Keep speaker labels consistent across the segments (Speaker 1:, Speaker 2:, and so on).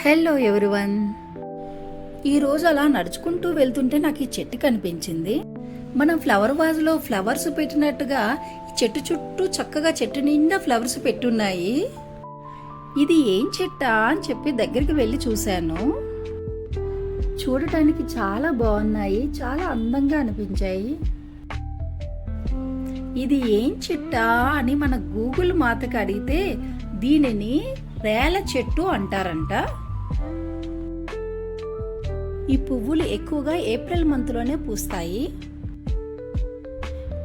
Speaker 1: Hello everyone. ఈరోజు అలా నడుచుకుంటూ వెళ్తుంటే నాకు ఈ చెట్టు కనిపించింది. మనం ఫ్లవర్ వాజ్లో ఫ్లవర్స్ పెట్టినట్టుగా ఈ చెట్టు చుట్టూ చక్కగా చెట్టు నిండా ఫ్లవర్స్ పెట్టున్నాయి. ఇది ఏం చెట్టా అని చెప్పి దగ్గరికి వెళ్ళి చూశాను. చూడటానికి చాలా బాగున్నాయి, చాలా అందంగా అనిపించాయి. ఇది ఏం చెట్టా అని మన గూగుల్ మాతకి అడిగితే దీనిని రేల చెట్టు అంటారంట. ఈ పువ్వులు ఎక్కువగా ఏప్రిల్ మంత్లోనే పూస్తాయి.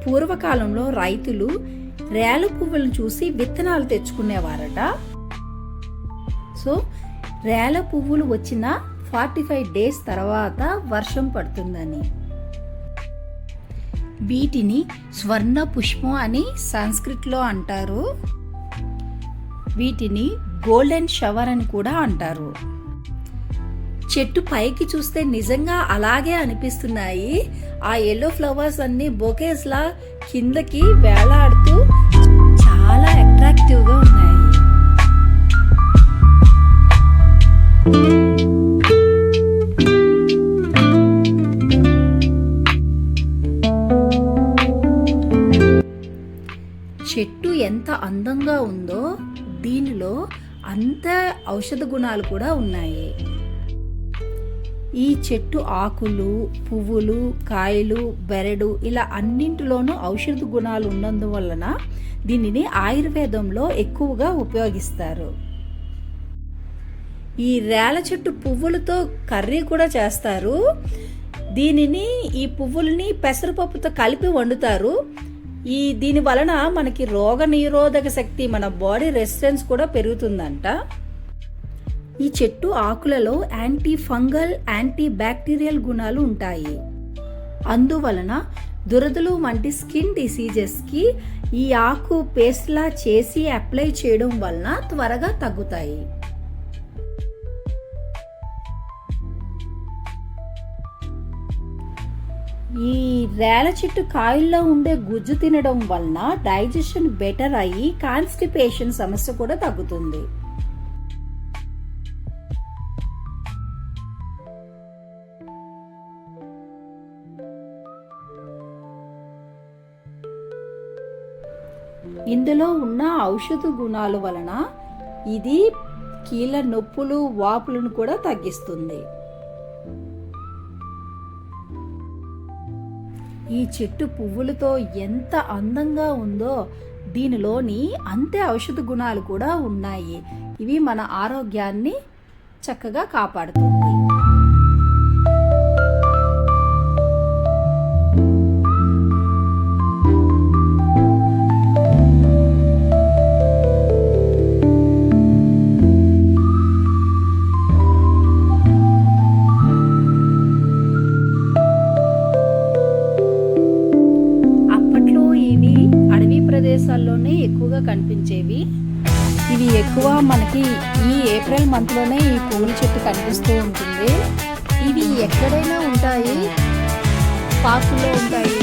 Speaker 1: పూర్వకాలంలో రైతులు రేల పువ్వులను చూసి విత్తనాలు తెచ్చుకునేవారట. సో రేల పువ్వులు వచ్చిన 45 డేస్ తర్వాత వర్షం పడుతుందని. వీటిని స్వర్ణ పుష్పం అని సంస్కృతిలో అంటారు. వీటిని గోల్డెన్ షవర్ అని కూడా అంటారు. చెట్టు పైకి చూస్తే నిజంగా అలాగే అనిపిస్తున్నాయి. ఆ ఎల్లో ఫ్లవర్స్ అన్ని బొకేస్ లా కిందకి వేలాడుతూ చాలా అట్రాక్టివ్ గా ఉన్నాయి. చెట్టు ఎంత అందంగా ఉందో దీనిలో అంత ఔషధ గుణాలు కూడా ఉన్నాయి. ఈ చెట్టు ఆకులు, పువ్వులు, కాయలు, బెరడు ఇలా అన్నింటిలోనూ ఔషధ గుణాలు ఉన్నందువలన దీనిని ఆయుర్వేదంలో ఎక్కువగా ఉపయోగిస్తారు. ఈ రేల చెట్టు పువ్వులతో కర్రీ కూడా చేస్తారు. ఈ పువ్వులని పెసరపప్పుతో కలిపి వండుతారు. దీని వలన మనకి రోగ నిరోధక శక్తి, మన బాడీ రెసిస్టెన్స్ కూడా పెరుగుతుందంట. ఈ చెట్టు ఆకులలో యాంటీ ఫంగల్, యాంటీ బ్యాక్టీరియల్ గుణాలు ఉంటాయి. అందువలన దురదలు వంటి స్కిన్ డిసీజెస్కి ఈ ఆకు పేస్ట్లా చేసి అప్లై చేయడం వలన త్వరగా తగ్గుతాయి. ఈ రేల చెట్టు కాయల్లో ఉండే గుజ్జు తినడం వలన డైజెషన్ బెటర్ అయ్యి కాన్స్టిపేషన్ సమస్య కూడా తగ్గుతుంది. ఇందులో ఉన్న ఔషధ గుణాల వలన ఇది కీళ్ళ నొప్పులు, వాపులను కూడా తగ్గిస్తుంది. ఈ చెట్టు పువ్వులతో ఎంత అందంగా ఉందో దీనిలోని అంతే ఔషధ గుణాలు కూడా ఉన్నాయి. ఇవి మన ఆరోగ్యాన్ని చక్కగా కాపాడుతుంది. ప్రదేశాల్లోనే ఎక్కువగా కనిపించేవి. ఇవి ఎక్కువ మనకి ఈ ఏప్రిల్ మంత్లోనే ఈ పూల చెట్టు కనిపిస్తూ ఉంటుంది. ఇవి ఎక్కడైనా ఉంటాయి, పార్కులో ఉంటాయి,